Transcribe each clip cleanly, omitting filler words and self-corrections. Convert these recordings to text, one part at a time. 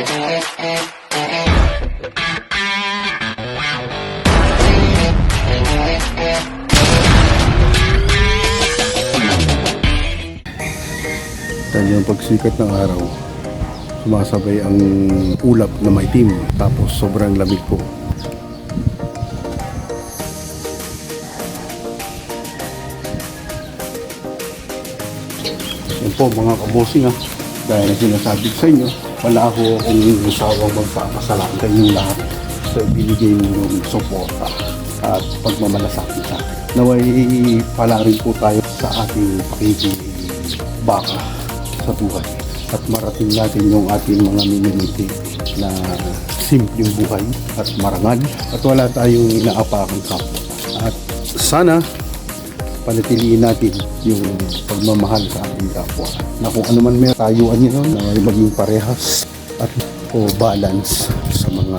Dahil yung pagsikat ng araw, sumasabay ang ulap na maitim, tapos sobrang lamig po. Yan po mga kabosing ha, dahil na sinasabi sa inyo, wala ako akong usawang magpapasalamat sa inyong lahat sa binigay ng suporta at pagmamalasakit sa akin. Naway pala rin po tayo sa ating pakikibaka sa buhay at marating natin yung ating mga minimiti na simpleng buhay at marangal at wala tayong inaapakang kapwa. At sana panatiliin natin yung pagmamahal sa ating kapwa na kung ano man may tayuan nyo na maging parehas at o balance sa mga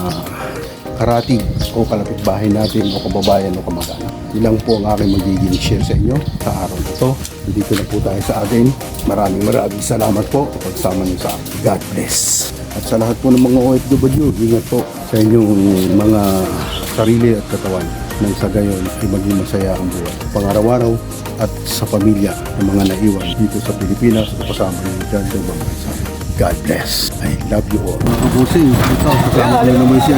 karating o kalapitbahay natin o kababayan o kamag-anak. Ilang po ang aking magiging share sa inyo sa araw na ito. Dito na po tayo sa atin. Maraming salamat po sa pagsama niyo sa akin. God bless. At sa lahat po ng mga OFW, ingat po sa inyong mga sarili at katawan nang sa gayon ay maging masaya ang buhay. Pang-araw-araw at sa pamilya ng mga naiwan dito sa Pilipinas at kasama niyo dyan sa ibang bansa. God bless. I love you all. Mga kabusing, ito, kasama ko na naman si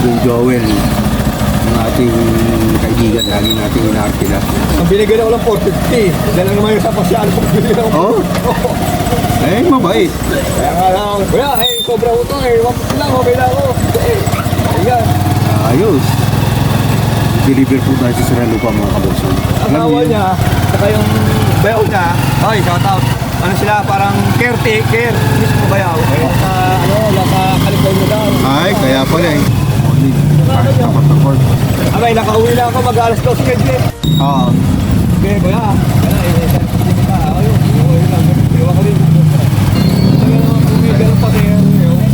yung Joel, ang ating kaibigan, lagi nating inaarkila. Ang binigyan ako lang 450. Dahil lang naman yung sa pasyal. Oo? Eh, mabait. Kaya nga lang, kuya, sobra ko ito eh. 150 lang, okay na ako. Ayan. Ayos. Deliver po tayo sa Siralupa mga kabusing. Asawa niya, saka yung bayaw niya, ay, shout out. Ano sila, parang caretaker, mismo bayaw. Nasa, nasa kalipay mo daw. Ay, kaya pala eh. Abay, nakauwi na ako, mag-alas 12 kaya. Oo. Okay, kuya. Ayun, lang. Iwan ko rin. Kaya naman kung may ganun pa kaya,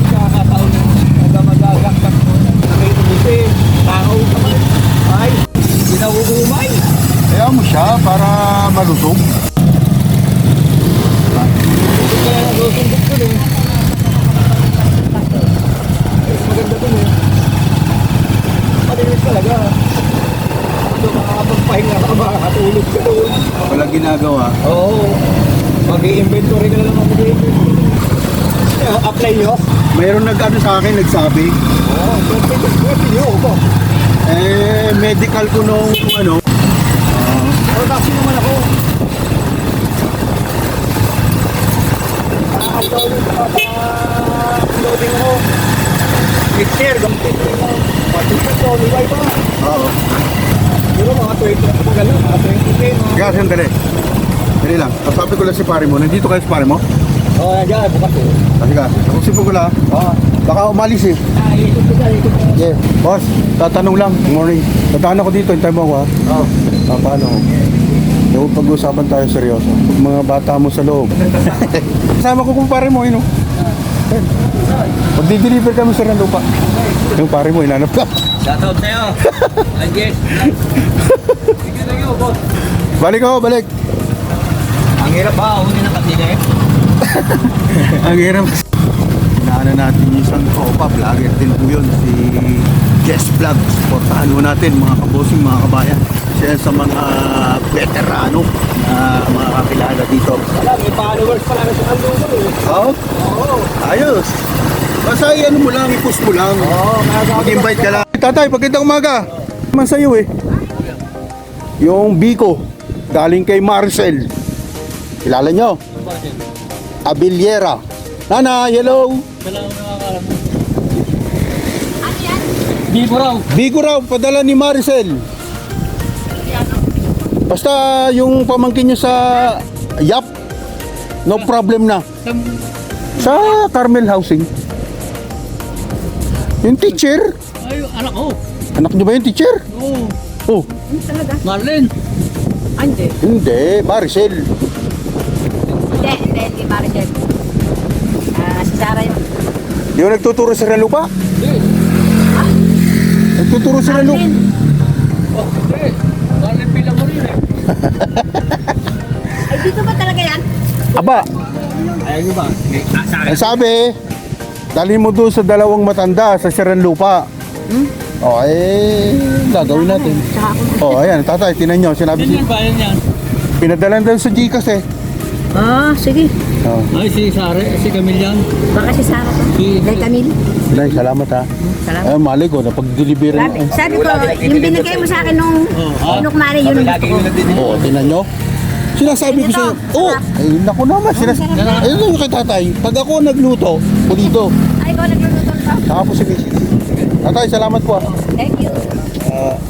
kakataon na magagaktak mo. Nakay tubuti, tao naman. Ay, ginawugumay. Kaya mo siya para malusog. Kaya nagsusumbok ko rin. Maganda ito eh. Malinis talaga. Ito makakapagpahinga ka, makakatulog ka doon. Walang ginagawa. Oo. Mag-i-inventory ka na lang mag-i-inventory. Apply nyo? Mayroon nag-ano sa akin, nagsabi. Oo, pwede nyo ako. Medical ko nung ano. Pero taxi naman ako. Loading ako. Mixer, gamitin ko lang. Matusin ko, liway pa. Oo. Pero mga 20 na pag alam, mga 20 pay. Kaya sandali. Dali lang. Sabi ko lang si pare mo. Nandito kayo si pare mo? Oo, nandiyan, bukas ko. Kasi ka. Tapusin ko lang. Baka umalis eh. Ikot ko dyan, ikot ko. Yeah. Boss, tatanong lang. Good morning. Tatanong ako dito. Hintay mo ako ha. Oo. Paano? Yung pag-usapan tayo seryoso. Mga bata mo sa loob. Kasama ko kung pare mo, no? Pag-deliver kami sa Ranlupa. Yung pare mo, inanap ka. Shoutout sa'yo. Yes. Thank you, boss. Balik ako, balik. Ang hirap ba? Hunin na kasi eh. Ang hirap. Inaano natin yung isang tropa, vlogger din po yun, si Jess Vlog. Supportahan mo natin mga kabosing, mga kabayan. Siya sa mga veterano na mga kakilala dito. Wala, may followers pala na sa Kalungan eh. Oo? Oo. Ayos. Basta ano mo lang, i-push mo lang. Oo, Mag-invite ka lang. Tatay, pagkita umaga. Naman sa'yo eh. Yung Biko, galing kay Marcel. Kilala nyo? Abiliera. Nana, hello. Biko raw. Biko raw, padala ni Marcel. Basta yung pamangkin nyo sa Yap, no problem na. Sa Carmel Housing. Yung teacher. Ay, anak ko. Anak nyo ba yung teacher? Oo. Oh, Marlene. Hindi. hindi, Marcel. Hindi, Maricel. Si Sarah yun. Yung nagtuturo sa Ranlupa? Hindi. Nagtuturo sa Ranlupa? Marlene. Oh, hindi. Marlene pila mo rin eh. Ay, dito ba talaga yan? Aba, Ayaw nyo ba? Sige. Sa akin. Ang sabi, dalhin mo doon sa dalawang matanda sa Siranlupa. O, gagawin natin. Tsaka ako. O, ayan, tatay, tinan nyo. Sinabi Yan ba yan yan? pinadalan daw sa Gcash eh. Sige. O, Ay, si Sare, si Camille yan. Baka si Sarah to. Si- Dahil Camille. Nay, salamat ha. Salamat. Ay, mali ko, napag-deliver Sabi ko, yung binigay mo sa akin nung inukmari, yun ang gusto ko. Oo, tinan nyo. Sinasabi ko sa'yo, ay, naku naman, ayun lang kay tatay, pag ako nagluto, pulito, Ay, ikaw nagluluto pa. saka po si Mrs. Tatay, salamat po. Thank you.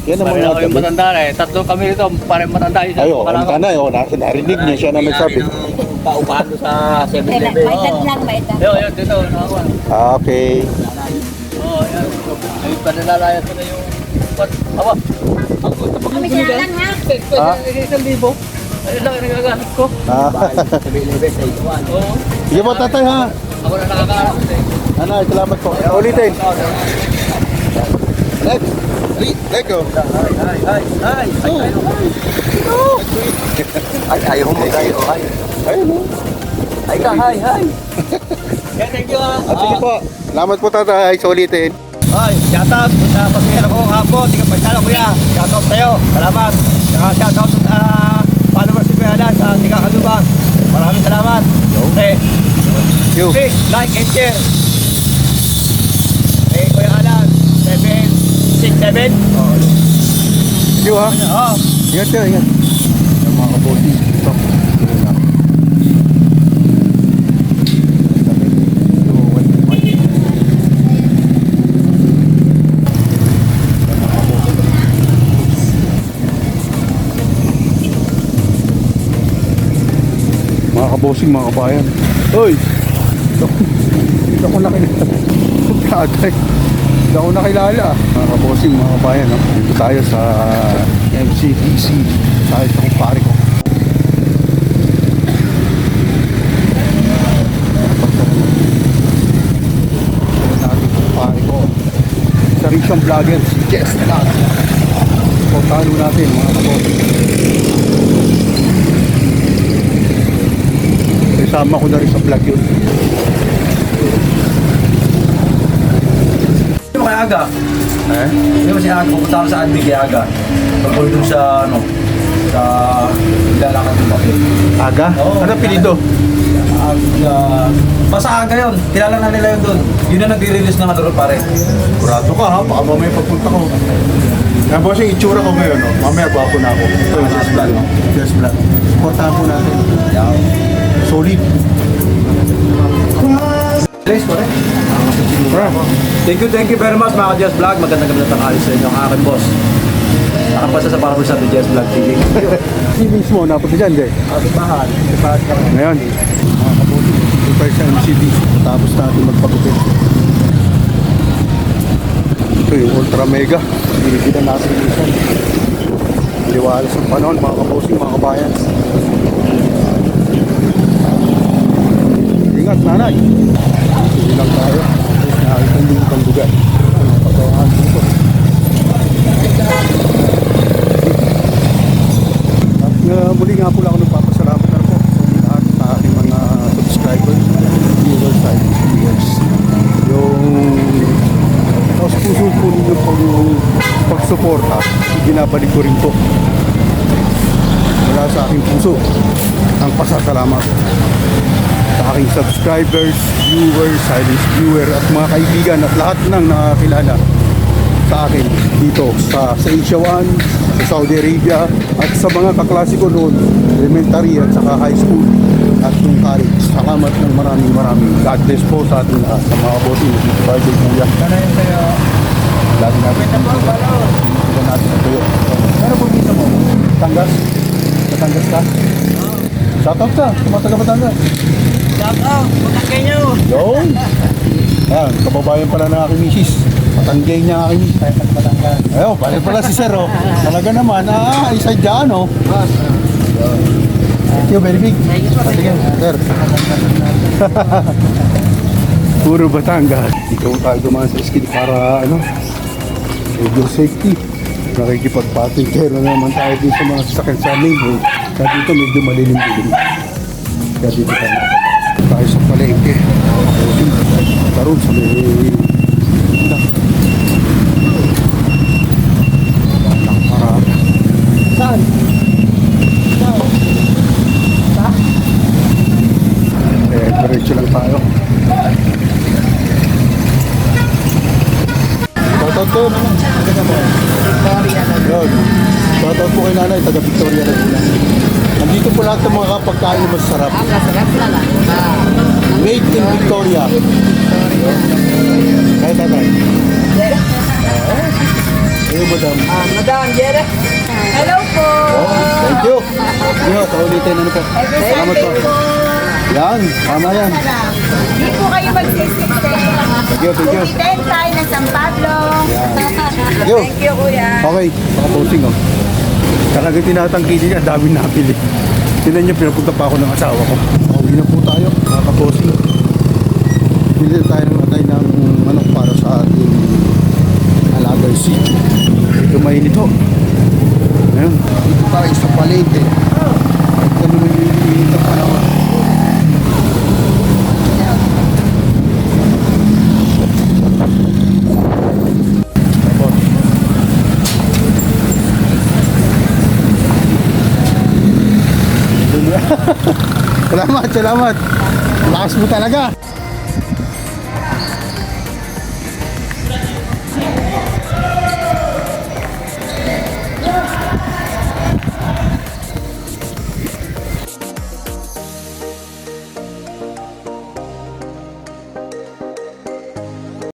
Yan ang Pare mga ako yung matanda eh. Tatlo kami rito, parang matanda. Isa Ayo, pa ang lang. tanay, narinig niya siya na nagsabi. Paupahan doon sa 7-Eleven. May tad lang, may tad. Yun, dito, nakakuha. Okay. Oo, yan. Ay, panalalayas ko na yung... Awa. Ang punta pa Kami siya lang, ha? Ha? 1,000. Ayun lang ang nagagamit ko. Ah. 7-Eleven sa ituan. Oo. Sige po, tatay ha. Ako na nakakaarap eh. Nanay, salamat po. Ulitin. Next. Let go. Ay! Ay, ayaw mo tayo. Ay. Ayun o. Ay ka, hi. Yeah, thank you ah. Sige po. Salamat po, tatay. Sa ulitin. Ay, shoutout sa pagkira ko hapon. Sige, pagsala kuya. Shoutout sa'yo. Salamat. Saka shoutout sa followers ni Kuya Alan sa Tiga Kalubang. Maraming salamat. Okay. You. Please, like and share. Hey, Kuya Alan. 767. You ha. Oh. Ingat ka, ingat. Yung mga kaboti. Ito. Mga kabosing, mga kabayan. Hoy! Dito ako nakilala. Tatay. Dito ako nakilala. Mga kabosing, mga kabayan. No? Dito tayo sa MCDC. Tayo sa kumpare ko. Natin kumpare ko. Isa rin siyang vlogger. Si Jess Vlog. Portalo natin, mga kabosing. Kasama ko na rin sa vlog yun. Hindi mo kaya aga. Eh? Hindi mo sinabi, pupunta ako sa Admi kaya aga. Pagpulo dun sa, sa lalakad ng bakit. Aga? Oo. Ano pilido? Basta aga yun. Kilala na nila yun dun. Yun na nagre-release ng ano pare. Kurado ka ha, baka mamaya pagpunta ko. Kaya boss, yung itsura ko ngayon, no? Mamaya ba ako na ako? Ito yung Jess Vlog. Jess Vlog. Supportahan po natin. Solid. Place ko rin. Bravo. Thank you very much mga Jess Vlog. Magandang gabi na tanghali sa inyo ang aking boss. Nakapasa sa Parabol sa Jess Vlog TV. Si mismo, napunta dyan, di? Ating bahan. Ngayon, mga kabuti, prepare sa MCD. Tapos natin magpagupit. Ito yung Ultra Mega. Binibilan natin minsan. Liwalas ng panahon, mga kabosing, mga kabayan. Ingat, nanay. Hindi lang tayo. Nakakita din itong lugar. Ang pagkawahan dito. At muli nga po lang ako nagpapasalamat na po sa lahat sa aking mga subscribers, viewers, viewers. Yung mas puso po ninyo pagsuporta, ginabalik ko rin po mula sa aking puso ang pasasalamat sa aking subscribers, viewers, silent viewer at mga kaibigan at lahat ng nakakilala sa akin dito sa Asia 1, sa Saudi Arabia at sa mga kaklase ko noon, elementary at saka high school at yung college. Salamat ng maraming God bless po sa ating lahat, sa mga bossing, sa Friday Kuya. Lagi natin hindi natin ang tuyo. Ano po dito mo? Batangas? Batangas ka? Shoutout ka, sa mga taga Batangas. Shoutout, matangkay nyo. Yun! Yan, kababayan pala ng aking misis. Matanggay niya ang aking misis. Ayaw, balik pala si Sir, oh. Talaga naman, isa dyan, oh. Thank you, very big. Sige, Sir. Puro Batangas. Ikaw tayo dumaan sa skid para, medyo safety. Nakikipagpating. Pero naman tayo din sa mga sasakyan sa main road. Kaya dito medyo malilim-dilim. Kaya dito tayo. tayo sa palengke. Karoon sa may walang parada. Saan? Diretso lang tayo. Shoutout ko naman. Yun. Shoutout po kay nanay, taga Victoria Laguna. Nandito po lahat ng mga kapagkain na masarap. Masarap na lang. Made in Victoria. Kaya tatay. Ayun, madam. Madam, Jere. Hello po. Oh, thank you. Yo, kaulitin ano po. Salamat po. Yan, tama yan. Hindi po kayo magsisipte. Thank you, thank you. Ulitin tayo ng San Pablo. Yo. Thank you, kuya. Okay, makaposing oh. Talagang tinatangki niya, dami napili. Tinan niyo, pinapunta pa ako ng asawa ko. Pauwi na po tayo, makaposing. Bili tayo ng atay ng manok para sa ating alagang seed. Ito mainit ho. Ayan, dito tayo sa palengke. At kami nag-iinit ang panahon. Salamat, salamat. Lakas mo talaga.